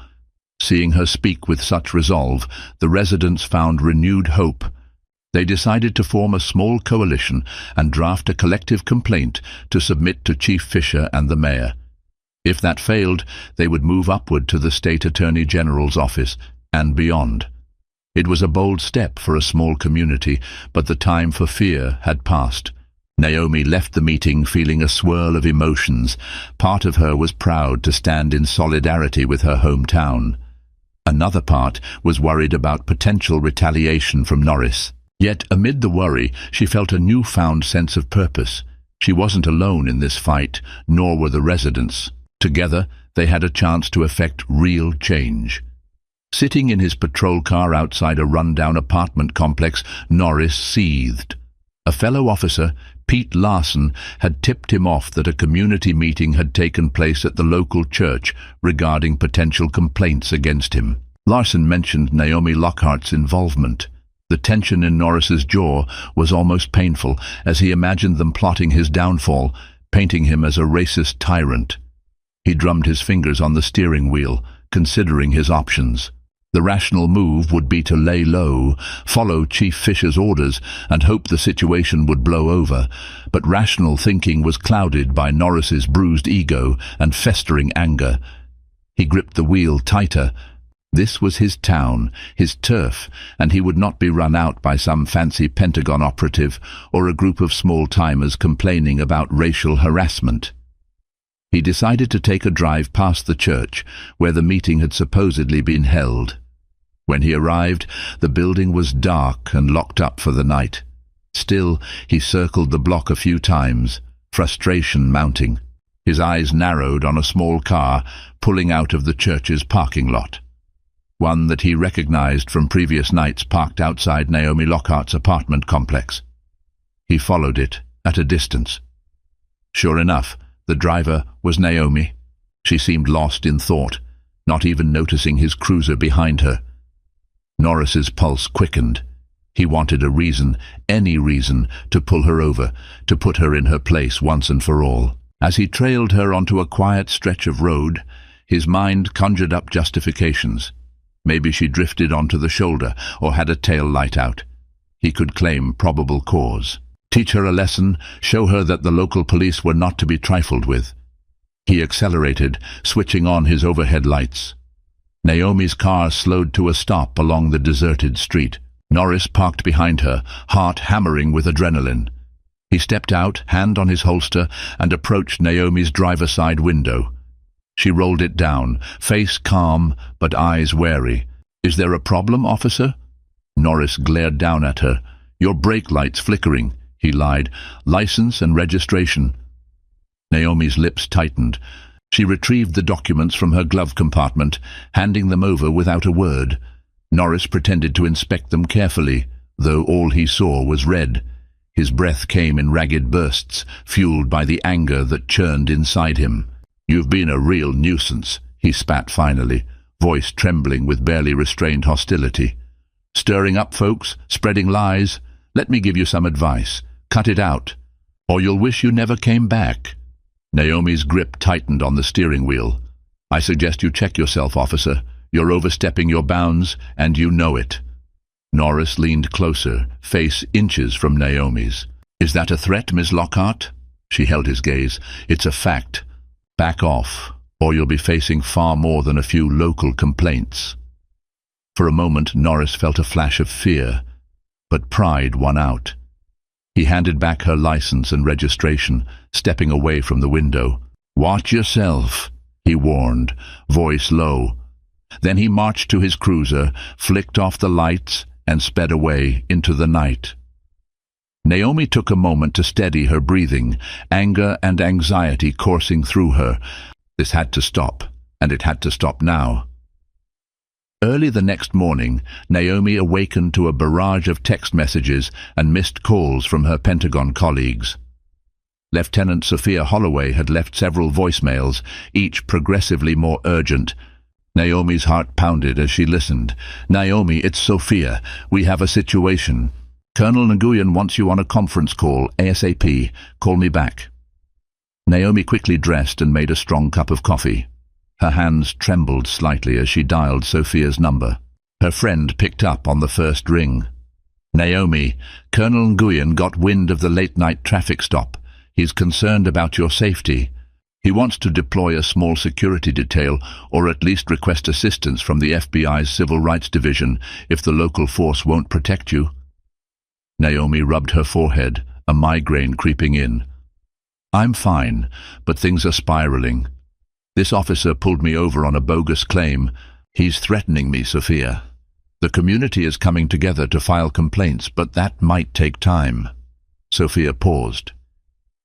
Seeing her speak with such resolve, the residents found renewed hope. They decided to form a small coalition and draft a collective complaint to submit to Chief Fisher and the mayor. If that failed, they would move upward to the state attorney general's office and beyond. It was a bold step for a small community, but the time for fear had passed. Naomi left the meeting feeling a swirl of emotions. Part of her was proud to stand in solidarity with her hometown. Another part was worried about potential retaliation from Norris. Yet, amid the worry, she felt a newfound sense of purpose. She wasn't alone in this fight, nor were the residents. Together, they had a chance to effect real change. Sitting in his patrol car outside a rundown apartment complex, Norris seethed. A fellow officer, Pete Larson, had tipped him off that a community meeting had taken place at the local church regarding potential complaints against him. Larson mentioned Naomi Lockhart's involvement. The tension in Norris's jaw was almost painful as he imagined them plotting his downfall, painting him as a racist tyrant. He drummed his fingers on the steering wheel, considering his options. The rational move would be to lay low, follow Chief Fisher's orders, and hope the situation would blow over. But rational thinking was clouded by Norris's bruised ego and festering anger. He gripped the wheel tighter. This was his town, his turf, and he would not be run out by some fancy Pentagon operative or a group of small-timers complaining about racial harassment. He decided to take a drive past the church, where the meeting had supposedly been held. When he arrived, the building was dark and locked up for the night. Still, he circled the block a few times, frustration mounting. His eyes narrowed on a small car pulling out of the church's parking lot. One that he recognized from previous nights parked outside Naomi Lockhart's apartment complex. He followed it at a distance. Sure enough, the driver was Naomi. She seemed lost in thought, not even noticing his cruiser behind her. Norris's pulse quickened. He wanted a reason, any reason, to pull her over, to put her in her place once and for all. As he trailed her onto a quiet stretch of road, his mind conjured up justifications. Maybe she drifted onto the shoulder or had a tail light out. He could claim probable cause. Teach her a lesson, show her that the local police were not to be trifled with. He accelerated, switching on his overhead lights. Naomi's car slowed to a stop along the deserted street. Norris parked behind her, heart hammering with adrenaline. He stepped out, hand on his holster, and approached Naomi's driver's side window. She rolled it down, face calm but eyes wary. "Is there a problem, officer?" Norris glared down at her. "Your brake light's flickering," he lied. "License and registration." Naomi's lips tightened. She retrieved the documents from her glove compartment, handing them over without a word. Norris pretended to inspect them carefully, though all he saw was red. His breath came in ragged bursts, fueled by the anger that churned inside him. "You've been a real nuisance," he spat finally, voice trembling with barely restrained hostility. "Stirring up folks, spreading lies. Let me give you some advice. Cut it out, or you'll wish you never came back." Naomi's grip tightened on the steering wheel. "I suggest you check yourself, officer. You're overstepping your bounds, and you know it." Norris leaned closer, face inches from Naomi's. "Is that a threat, Miss Lockhart?" She held his gaze. "It's a fact. Back off, or you'll be facing far more than a few local complaints." For a moment, Norris felt a flash of fear, but pride won out. He handed back her license and registration, stepping away from the window. "Watch yourself," he warned, voice low. Then he marched to his cruiser, flicked off the lights, and sped away into the night. Naomi took a moment to steady her breathing, anger and anxiety coursing through her. This had to stop, and it had to stop now. Early the next morning, Naomi awakened to a barrage of text messages and missed calls from her Pentagon colleagues. Lieutenant Sophia Holloway had left several voicemails, each progressively more urgent. Naomi's heart pounded as she listened. "Naomi, it's Sophia. We have a situation. Colonel Nguyen wants you on a conference call, ASAP. Call me back." Naomi quickly dressed and made a strong cup of coffee. Her hands trembled slightly as she dialed Sophia's number. Her friend picked up on the first ring. "Naomi, Colonel Nguyen got wind of the late-night traffic stop. He's concerned about your safety. He wants to deploy a small security detail, or at least request assistance from the FBI's Civil Rights Division if the local force won't protect you." Naomi rubbed her forehead, a migraine creeping in. "I'm fine, but things are spiraling. This officer pulled me over on a bogus claim. He's threatening me, Sophia. The community is coming together to file complaints, but that might take time." Sophia paused.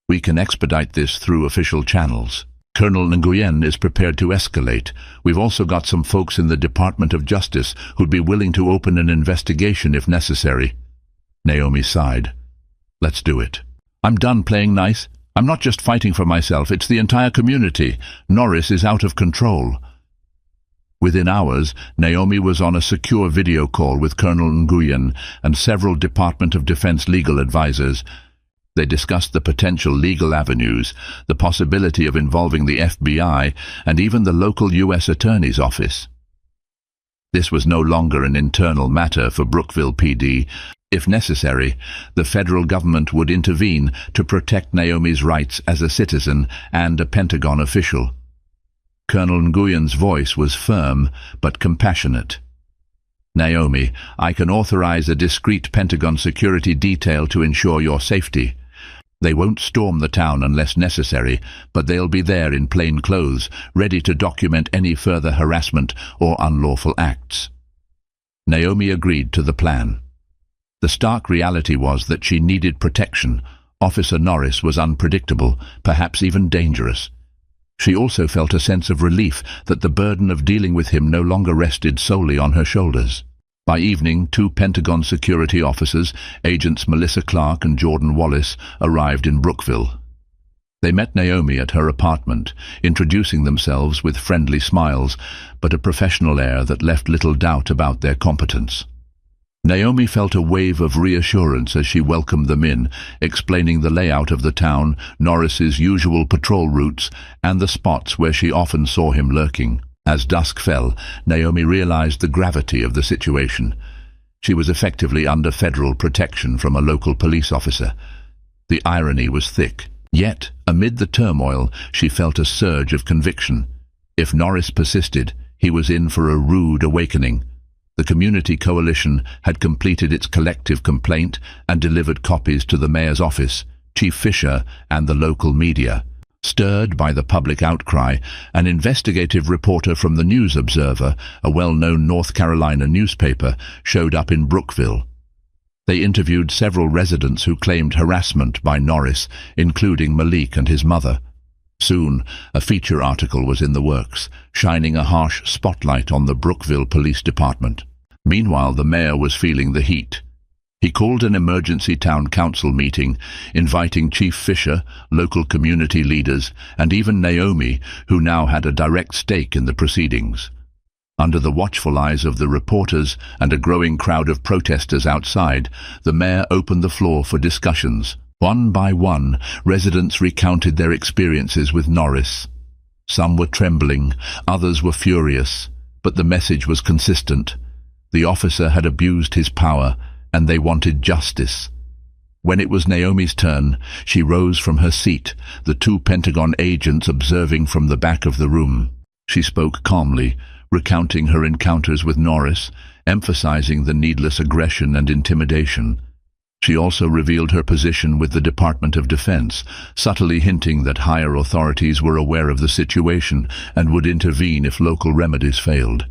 "We can expedite this through official channels. Colonel Nguyen is prepared to escalate. We've also got some folks in the Department of Justice who'd be willing to open an investigation if necessary." Naomi sighed. "Let's do it. I'm done playing nice. I'm not just fighting for myself, it's the entire community. Norris is out of control." Within hours, Naomi was on a secure video call with Colonel Nguyen and several Department of Defense legal advisors. They discussed the potential legal avenues, the possibility of involving the FBI, and even the local U.S. Attorney's Office. This was no longer an internal matter for Brookville PD. If necessary, the federal government would intervene to protect Naomi's rights as a citizen and a Pentagon official. Colonel Nguyen's voice was firm but compassionate. "Naomi, I can authorize a discreet Pentagon security detail to ensure your safety. They won't storm the town unless necessary, but they'll be there in plain clothes, ready to document any further harassment or unlawful acts." Naomi agreed to the plan. The stark reality was that she needed protection. Officer Norris was unpredictable, perhaps even dangerous. She also felt a sense of relief that the burden of dealing with him no longer rested solely on her shoulders. By evening, 2 Pentagon security officers, Agents Melissa Clark and Jordan Wallace, arrived in Brookville. They met Naomi at her apartment, introducing themselves with friendly smiles, but a professional air that left little doubt about their competence. Naomi felt a wave of reassurance as she welcomed them in, explaining the layout of the town, Norris's usual patrol routes, and the spots where she often saw him lurking. As dusk fell, Naomi realized the gravity of the situation. She was effectively under federal protection from a local police officer. The irony was thick. Yet, amid the turmoil, she felt a surge of conviction. If Norris persisted, he was in for a rude awakening. The Community Coalition had completed its collective complaint and delivered copies to the mayor's office, Chief Fisher, and the local media. Stirred by the public outcry, an investigative reporter from the News Observer, a well-known North Carolina newspaper, showed up in Brookville. They interviewed several residents who claimed harassment by Norris, including Malik and his mother. Soon, a feature article was in the works, shining a harsh spotlight on the Brookville Police Department. Meanwhile, the mayor was feeling the heat. He called an emergency town council meeting, inviting Chief Fisher, local community leaders, and even Naomi, who now had a direct stake in the proceedings. Under the watchful eyes of the reporters and a growing crowd of protesters outside, the mayor opened the floor for discussions. One by one, residents recounted their experiences with Norris. Some were trembling, others were furious, but the message was consistent. The officer had abused his power, and they wanted justice. When it was Naomi's turn, she rose from her seat, the 2 Pentagon agents observing from the back of the room. She spoke calmly, recounting her encounters with Norris, emphasizing the needless aggression and intimidation. She also revealed her position with the Department of Defense, subtly hinting that higher authorities were aware of the situation and would intervene if local remedies failed.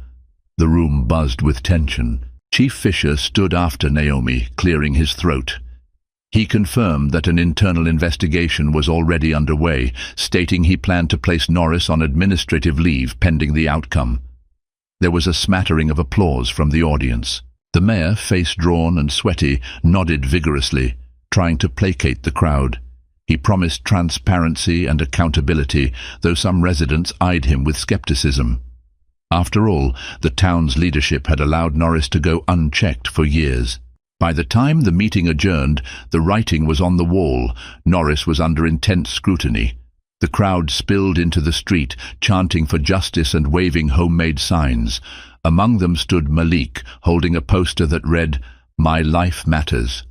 The room buzzed with tension. Chief Fisher stood after Naomi, clearing his throat. He confirmed that an internal investigation was already underway, stating he planned to place Norris on administrative leave pending the outcome. There was a smattering of applause from the audience. The mayor, face drawn and sweaty, nodded vigorously, trying to placate the crowd. He promised transparency and accountability, though some residents eyed him with skepticism. After all, the town's leadership had allowed Norris to go unchecked for years. By the time the meeting adjourned, the writing was on the wall. Norris was under intense scrutiny. The crowd spilled into the street, chanting for justice and waving homemade signs. Among them stood Malik, holding a poster that read, "My life matters."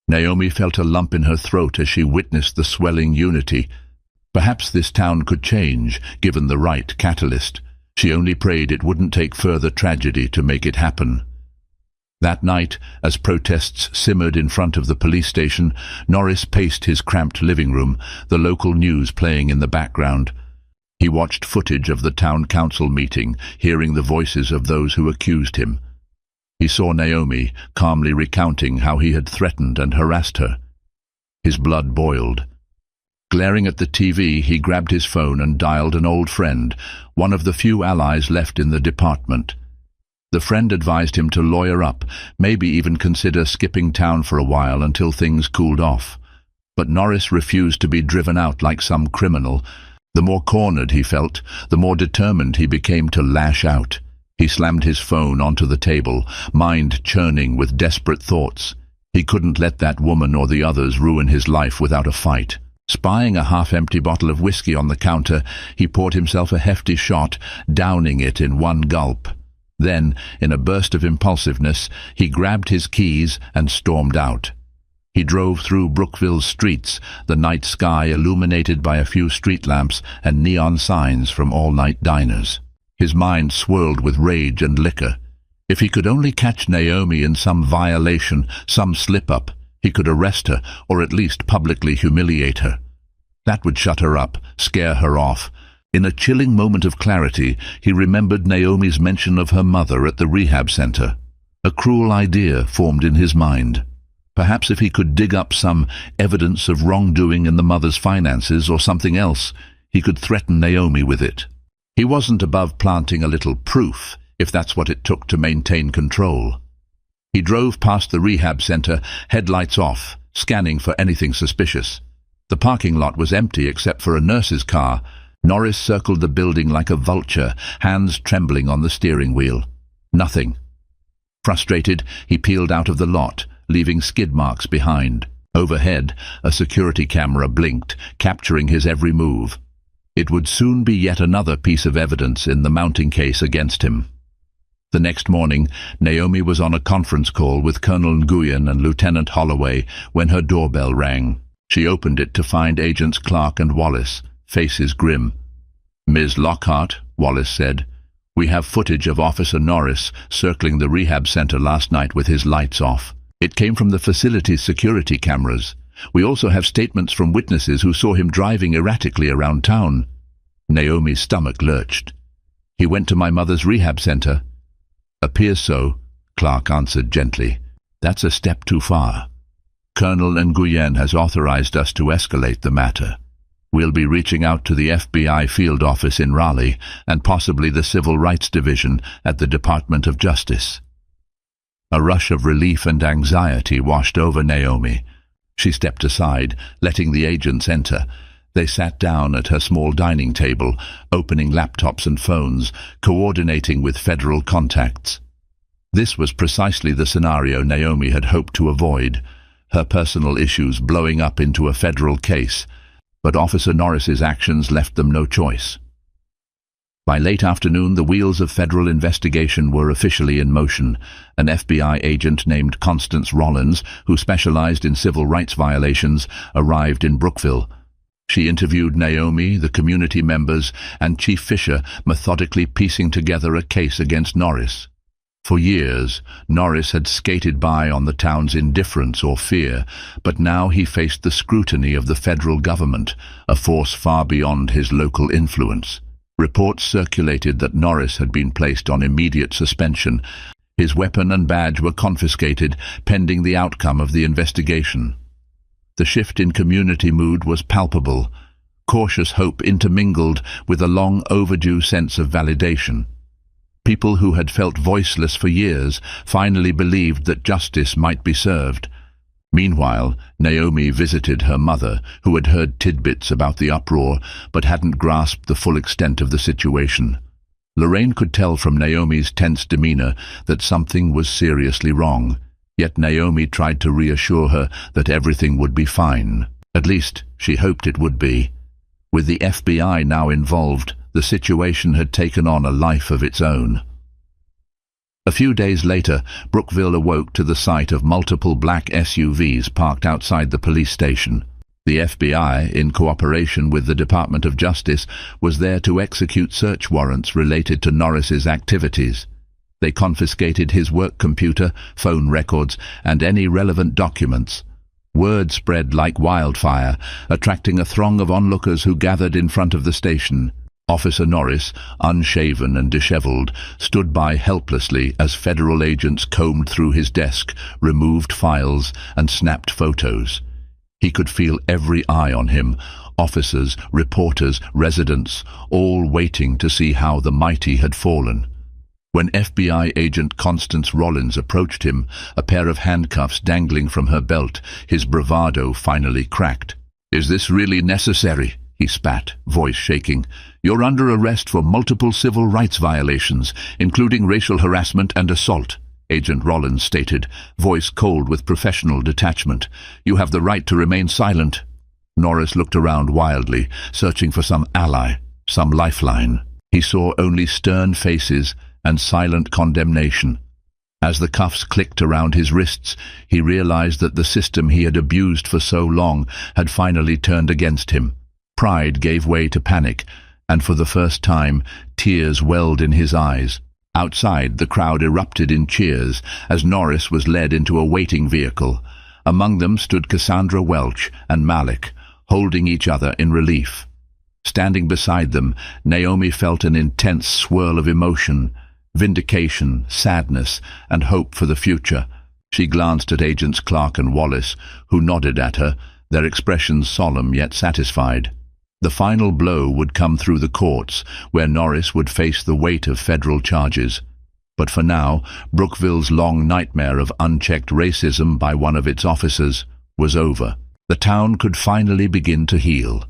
Naomi felt a lump in her throat as she witnessed the swelling unity. Perhaps this town could change, given the right catalyst. She only prayed it wouldn't take further tragedy to make it happen. That night, as protests simmered in front of the police station, Norris paced his cramped living room, the local news playing in the background. He watched footage of the town council meeting, hearing the voices of those who accused him. He saw Naomi calmly recounting how he had threatened and harassed her. His blood boiled. Glaring at the TV, he grabbed his phone and dialed an old friend, one of the few allies left in the department. The friend advised him to lawyer up, maybe even consider skipping town for a while until things cooled off. But Norris refused to be driven out like some criminal. The more cornered he felt, the more determined he became to lash out. He slammed his phone onto the table, mind churning with desperate thoughts. He couldn't let that woman or the others ruin his life without a fight. Spying a half-empty bottle of whiskey on the counter, he poured himself a hefty shot, downing it in one gulp. Then, in a burst of impulsiveness, he grabbed his keys and stormed out. He drove through Brookville's streets, the night sky illuminated by a few street lamps and neon signs from all-night diners. His mind swirled with rage and liquor. If he could only catch Naomi in some violation, some slip-up, he could arrest her, or at least publicly humiliate her. That would shut her up, scare her off. In a chilling moment of clarity, he remembered Naomi's mention of her mother at the rehab center. A cruel idea formed in his mind. Perhaps if he could dig up some evidence of wrongdoing in the mother's finances or something else, he could threaten Naomi with it. He wasn't above planting a little proof, if that's what it took to maintain control. He drove past the rehab center, headlights off, scanning for anything suspicious. The parking lot was empty except for a nurse's car. Norris circled the building like a vulture, hands trembling on the steering wheel. Nothing. Frustrated, he peeled out of the lot, leaving skid marks behind. Overhead, a security camera blinked, capturing his every move. It would soon be yet another piece of evidence in the mounting case against him. The next morning, Naomi was on a conference call with Colonel Nguyen and Lieutenant Holloway when her doorbell rang. She opened it to find Agents Clark and Wallace, faces grim. "Ms. Lockhart," Wallace said, "we have footage of Officer Norris circling the rehab center last night with his lights off. It came from the facility's security cameras. We also have statements from witnesses who saw him driving erratically around town." Naomi's stomach lurched. "He went to my mother's rehab center." "Appears so," Clark answered gently. "That's a step too far. Colonel Nguyen has authorized us to escalate the matter. We'll be reaching out to the FBI field office in Raleigh and possibly the Civil Rights Division at the Department of Justice." A rush of relief and anxiety washed over Naomi. She stepped aside, letting the agents enter. They sat down at her small dining table, opening laptops and phones, coordinating with federal contacts. This was precisely the scenario Naomi had hoped to avoid, her personal issues blowing up into a federal case. But Officer Norris's actions left them no choice. By late afternoon, the wheels of federal investigation were officially in motion. An FBI agent named Constance Rollins, who specialized in civil rights violations, arrived in Brookville. She interviewed Naomi, the community members, and Chief Fisher, methodically piecing together a case against Norris. For years, Norris had skated by on the town's indifference or fear, but now he faced the scrutiny of the federal government, a force far beyond his local influence. Reports circulated that Norris had been placed on immediate suspension. His weapon and badge were confiscated, pending the outcome of the investigation. The shift in community mood was palpable. Cautious hope intermingled with a long overdue sense of validation. People who had felt voiceless for years finally believed that justice might be served. Meanwhile, Naomi visited her mother, who had heard tidbits about the uproar but hadn't grasped the full extent of the situation. Lorraine could tell from Naomi's tense demeanor that something was seriously wrong, yet Naomi tried to reassure her that everything would be fine. At least, she hoped it would be. With the FBI now involved, the situation had taken on a life of its own. A few days later, Brookville awoke to the sight of multiple black SUVs parked outside the police station. The FBI, in cooperation with the Department of Justice, was there to execute search warrants related to Norris's activities. They confiscated his work computer, phone records, and any relevant documents. Word spread like wildfire, attracting a throng of onlookers who gathered in front of the station. Officer Norris, unshaven and dishevelled, stood by helplessly as federal agents combed through his desk, removed files, and snapped photos. He could feel every eye on him, officers, reporters, residents, all waiting to see how the mighty had fallen. When FBI agent Constance Rollins approached him, a pair of handcuffs dangling from her belt, his bravado finally cracked. "Is this really necessary?" he spat, voice shaking. "You're under arrest for multiple civil rights violations, including racial harassment and assault," Agent Rollins stated, voice cold with professional detachment. "You have the right to remain silent." Norris looked around wildly, searching for some ally, some lifeline. He saw only stern faces and silent condemnation. As the cuffs clicked around his wrists, he realized that the system he had abused for so long had finally turned against him. Pride gave way to panic, and for the first time, tears welled in his eyes. Outside, the crowd erupted in cheers as Norris was led into a waiting vehicle. Among them stood Cassandra Welch and Malik, holding each other in relief. Standing beside them, Naomi felt an intense swirl of emotion, vindication, sadness, and hope for the future. She glanced at Agents Clark and Wallace, who nodded at her, their expressions solemn yet satisfied. The final blow would come through the courts, where Norris would face the weight of federal charges. But for now, Brookville's long nightmare of unchecked racism by one of its officers was over. The town could finally begin to heal.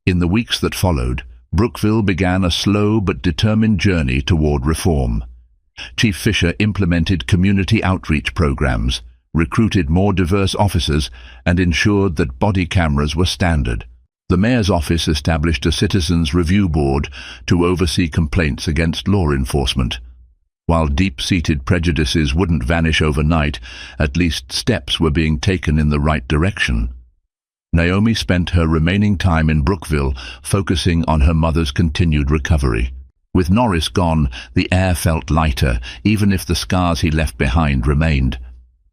In the weeks that followed, Brookville began a slow but determined journey toward reform. Chief Fisher implemented community outreach programs, recruited more diverse officers, and ensured that body cameras were standard. The mayor's office established a citizens' review board to oversee complaints against law enforcement. While deep-seated prejudices wouldn't vanish overnight, at least steps were being taken in the right direction. Naomi spent her remaining time in Brookville focusing on her mother's continued recovery. With Norris gone, the air felt lighter, even if the scars he left behind remained.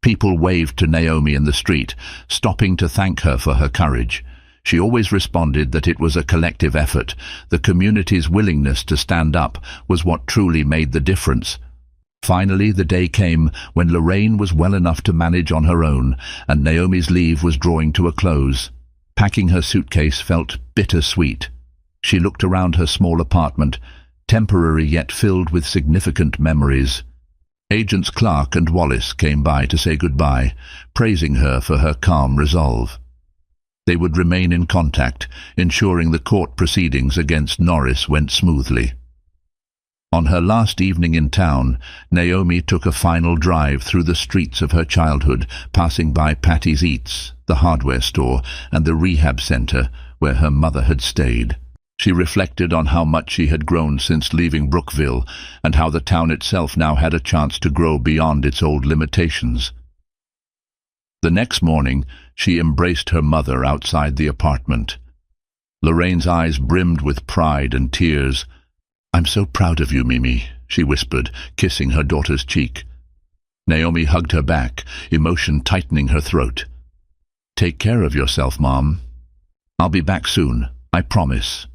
People waved to Naomi in the street, stopping to thank her for her courage. She always responded that it was a collective effort. The community's willingness to stand up was what truly made the difference. Finally, the day came when Lorraine was well enough to manage on her own, and Naomi's leave was drawing to a close. Packing her suitcase felt bittersweet. She looked around her small apartment, temporary yet filled with significant memories. Agents Clark and Wallace came by to say goodbye, praising her for her calm resolve. They would remain in contact, ensuring the court proceedings against Norris went smoothly. On her last evening in town, Naomi took a final drive through the streets of her childhood, passing by Patty's Eats, the hardware store, and the rehab center where her mother had stayed. She reflected on how much she had grown since leaving Brookville, and how the town itself now had a chance to grow beyond its old limitations. The next morning, she embraced her mother outside the apartment. Lorraine's eyes brimmed with pride and tears. "I'm so proud of you, Mimi," she whispered, kissing her daughter's cheek. Naomi hugged her back, emotion tightening her throat. "Take care of yourself, Mom. I'll be back soon, I promise."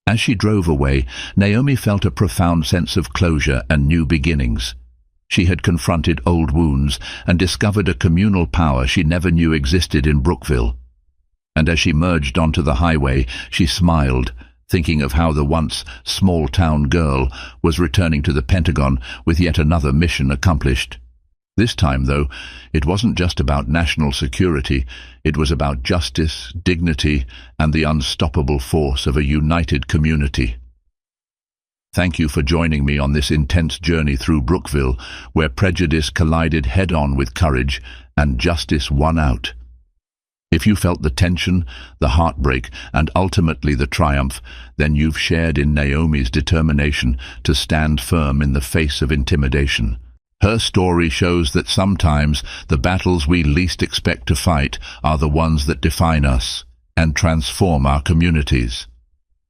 As she drove away, Naomi felt a profound sense of closure and new beginnings. She had confronted old wounds and discovered a communal power she never knew existed in Brookville. And as she merged onto the highway, she smiled, thinking of how the once small-town girl was returning to the Pentagon with yet another mission accomplished. This time, though, it wasn't just about national security. It was about justice, dignity, and the unstoppable force of a united community. Thank you for joining me on this intense journey through Brookville, where prejudice collided head-on with courage and justice won out. If you felt the tension, the heartbreak, and ultimately the triumph, then you've shared in Naomi's determination to stand firm in the face of intimidation. Her story shows that sometimes the battles we least expect to fight are the ones that define us and transform our communities.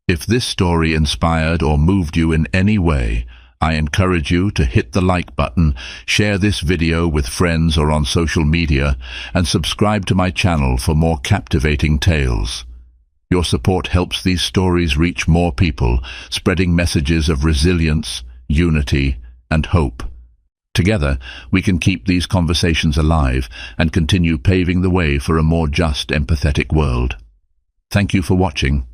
If this story inspired or moved you in any way, I encourage you to hit the like button, share this video with friends or on social media, and subscribe to my channel for more captivating tales. Your support helps these stories reach more people, spreading messages of resilience, unity, and hope. Together, we can keep these conversations alive and continue paving the way for a more just, empathetic world. Thank you for watching.